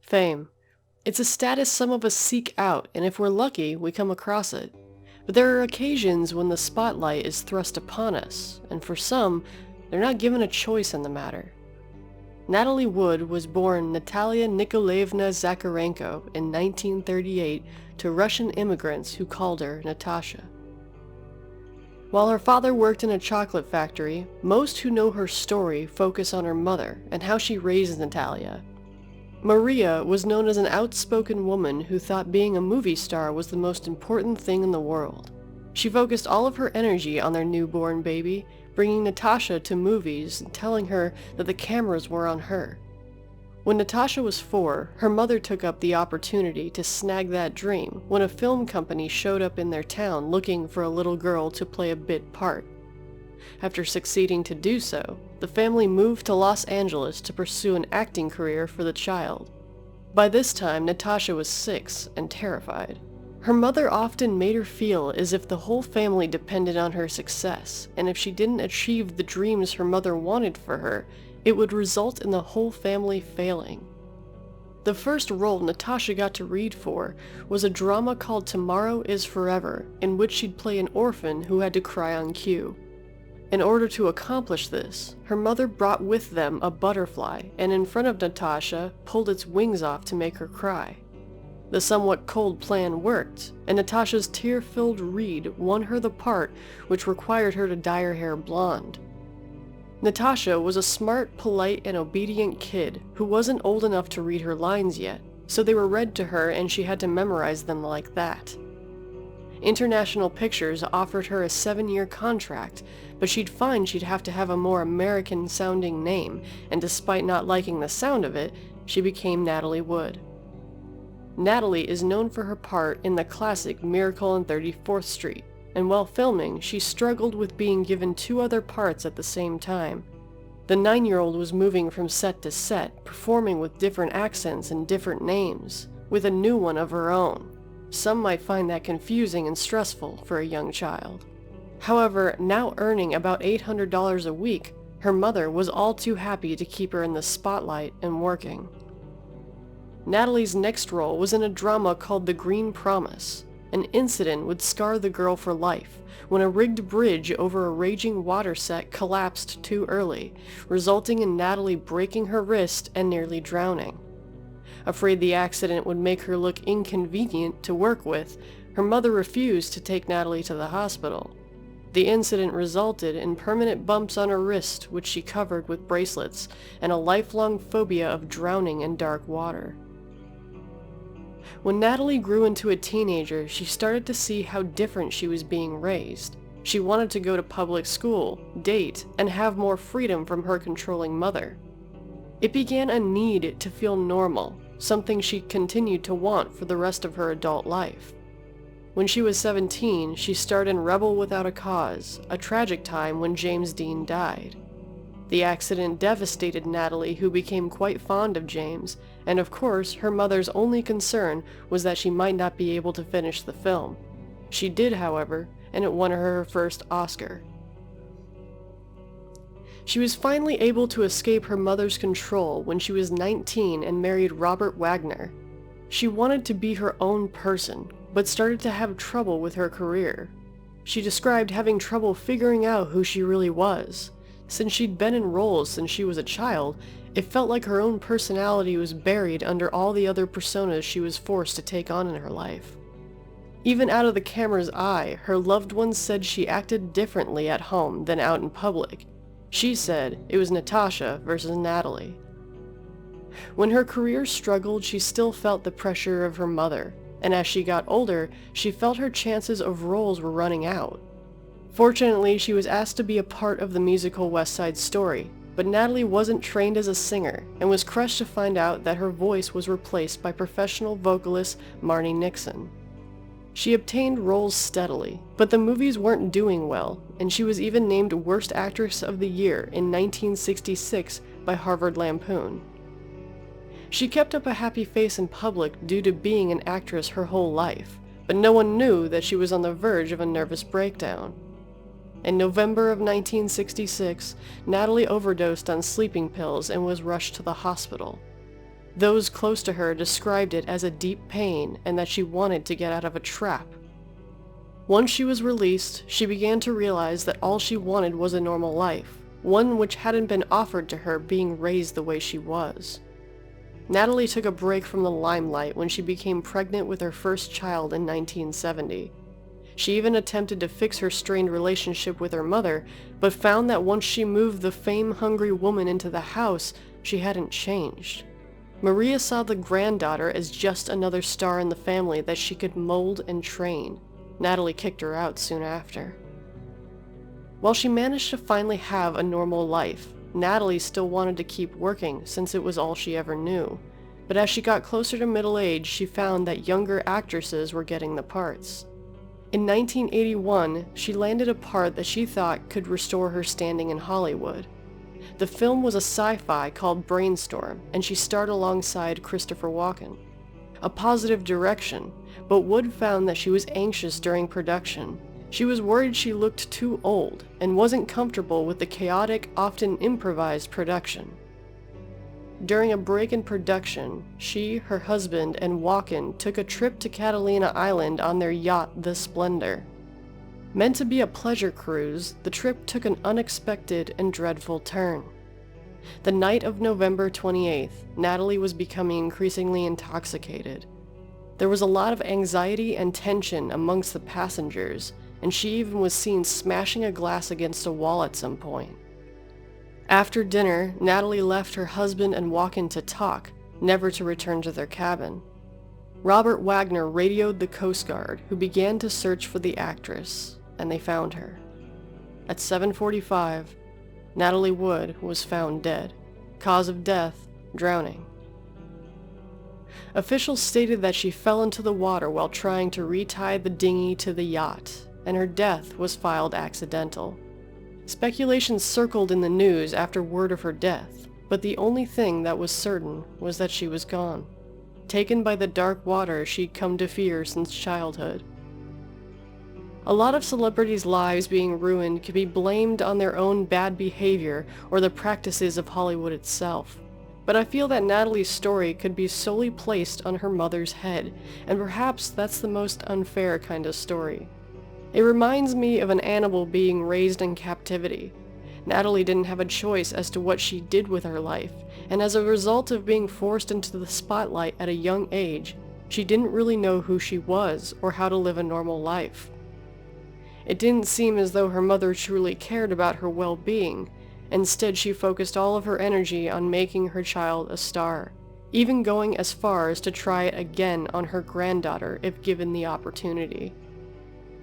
Fame. It's a status some of us seek out, and if we're lucky, we come across it. But there are occasions when the spotlight is thrust upon us, and for some, they're not given a choice in the matter. Natalie Wood was born Natalia Nikolaevna Zakharenko in 1938 to Russian immigrants who called her Natasha. While her father worked in a chocolate factory, most who know her story focus on her mother and how she raised Natalia. Maria was known as an outspoken woman who thought being a movie star was the most important thing in the world. She focused all of her energy on their newborn baby, bringing Natasha to movies and telling her that the cameras were on her. When Natasha was 4, her mother took up the opportunity to snag that dream when a film company showed up in their town looking for a little girl to play a bit part. After succeeding to do so, the family moved to Los Angeles to pursue an acting career for the child. By this time, Natasha was 6 and terrified. Her mother often made her feel as if the whole family depended on her success, and if she didn't achieve the dreams her mother wanted for her, it would result in the whole family failing. The first role Natasha got to read for was a drama called Tomorrow is Forever, in which she'd play an orphan who had to cry on cue. In order to accomplish this, her mother brought with them a butterfly and in front of Natasha pulled its wings off to make her cry. The somewhat cold plan worked, and Natasha's tear-filled read won her the part which required her to dye her hair blonde. Natasha was a smart, polite, and obedient kid who wasn't old enough to read her lines yet, so they were read to her and she had to memorize them like that. International Pictures offered her a 7-year contract, but she'd find she'd have to have a more American-sounding name, and despite not liking the sound of it, she became Natalie Wood. Natalie is known for her part in the classic Miracle on 34th Street, and while filming, she struggled with being given 2 other parts at the same time. The 9-year-old was moving from set to set, performing with different accents and different names, with a new one of her own. Some might find that confusing and stressful for a young child. However, now earning about $800 a week, her mother was all too happy to keep her in the spotlight and working. Natalie's next role was in a drama called The Green Promise. An incident would scar the girl for life when a rigged bridge over a raging water set collapsed too early, resulting in Natalie breaking her wrist and nearly drowning. Afraid the accident would make her look inconvenient to work with, her mother refused to take Natalie to the hospital. The incident resulted in permanent bumps on her wrist, which she covered with bracelets, and a lifelong phobia of drowning in dark water. When Natalie grew into a teenager, she started to see how different she was being raised. She wanted to go to public school, date, and have more freedom from her controlling mother. It began a need to feel normal, something she continued to want for the rest of her adult life. When she was 17, she starred in Rebel Without a Cause, a tragic time when James Dean died. The accident devastated Natalie, who became quite fond of James, and of course, her mother's only concern was that she might not be able to finish the film. She did, however, and it won her her first Oscar. She was finally able to escape her mother's control when she was 19 and married Robert Wagner. She wanted to be her own person, but started to have trouble with her career. She described having trouble figuring out who she really was. Since she'd been in roles since she was a child, it felt like her own personality was buried under all the other personas she was forced to take on in her life. Even out of the camera's eye, her loved ones said she acted differently at home than out in public. She said it was Natasha versus Natalie. When her career struggled, she still felt the pressure of her mother, and as she got older, she felt her chances of roles were running out. Fortunately, she was asked to be a part of the musical West Side Story, but Natalie wasn't trained as a singer and was crushed to find out that her voice was replaced by professional vocalist Marni Nixon. She obtained roles steadily, but the movies weren't doing well, and she was even named Worst Actress of the Year in 1966 by Harvard Lampoon. She kept up a happy face in public due to being an actress her whole life, but no one knew that she was on the verge of a nervous breakdown. In November of 1966, Natalie overdosed on sleeping pills and was rushed to the hospital. Those close to her described it as a deep pain and that she wanted to get out of a trap. Once she was released, she began to realize that all she wanted was a normal life, one which hadn't been offered to her being raised the way she was. Natalie took a break from the limelight when she became pregnant with her first child in 1970. She even attempted to fix her strained relationship with her mother, but found that once she moved the fame-hungry woman into the house, she hadn't changed. Maria saw the granddaughter as just another star in the family that she could mold and train. Natalie kicked her out soon after. While she managed to finally have a normal life, Natalie still wanted to keep working since it was all she ever knew. But as she got closer to middle age, she found that younger actresses were getting the parts. In 1981, she landed a part that she thought could restore her standing in Hollywood. The film was a sci-fi called Brainstorm, and she starred alongside Christopher Walken. A positive direction, but Wood found that she was anxious during production. She was worried she looked too old, and wasn't comfortable with the chaotic, often improvised production. During a break in production, she, her husband, and Walken took a trip to Catalina Island on their yacht, the Splendor. Meant to be a pleasure cruise, the trip took an unexpected and dreadful turn. The night of November 28th, Natalie was becoming increasingly intoxicated. There was a lot of anxiety and tension amongst the passengers, and she even was seen smashing a glass against a wall at some point. After dinner, Natalie left her husband and Walken to talk, never to return to their cabin. Robert Wagner radioed the Coast Guard, who began to search for the actress, and they found her. At 7:45, Natalie Wood was found dead. Cause of death, drowning. Officials stated that she fell into the water while trying to retie the dinghy to the yacht, and her death was filed accidental. Speculation circled in the news after word of her death, but the only thing that was certain was that she was gone, taken by the dark water she'd come to fear since childhood. A lot of celebrities' lives being ruined can be blamed on their own bad behavior or the practices of Hollywood itself. But I feel that Natalie's story could be solely placed on her mother's head, and perhaps that's the most unfair kind of story. It reminds me of an animal being raised in captivity. Natalie didn't have a choice as to what she did with her life, and as a result of being forced into the spotlight at a young age, she didn't really know who she was or how to live a normal life. It didn't seem as though her mother truly cared about her well-being. Instead, she focused all of her energy on making her child a star, even going as far as to try it again on her granddaughter if given the opportunity.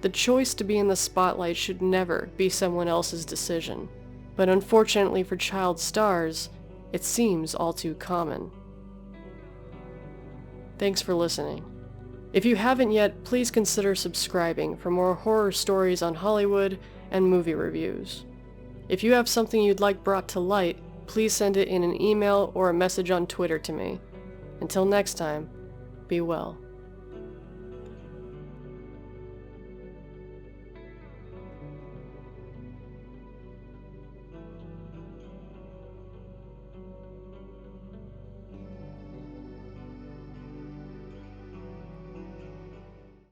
The choice to be in the spotlight should never be someone else's decision, but unfortunately for child stars, it seems all too common. Thanks for listening. If you haven't yet, please consider subscribing for more horror stories on Hollywood and movie reviews. If you have something you'd like brought to light, please send it in an email or a message on Twitter to me. Until next time, be well.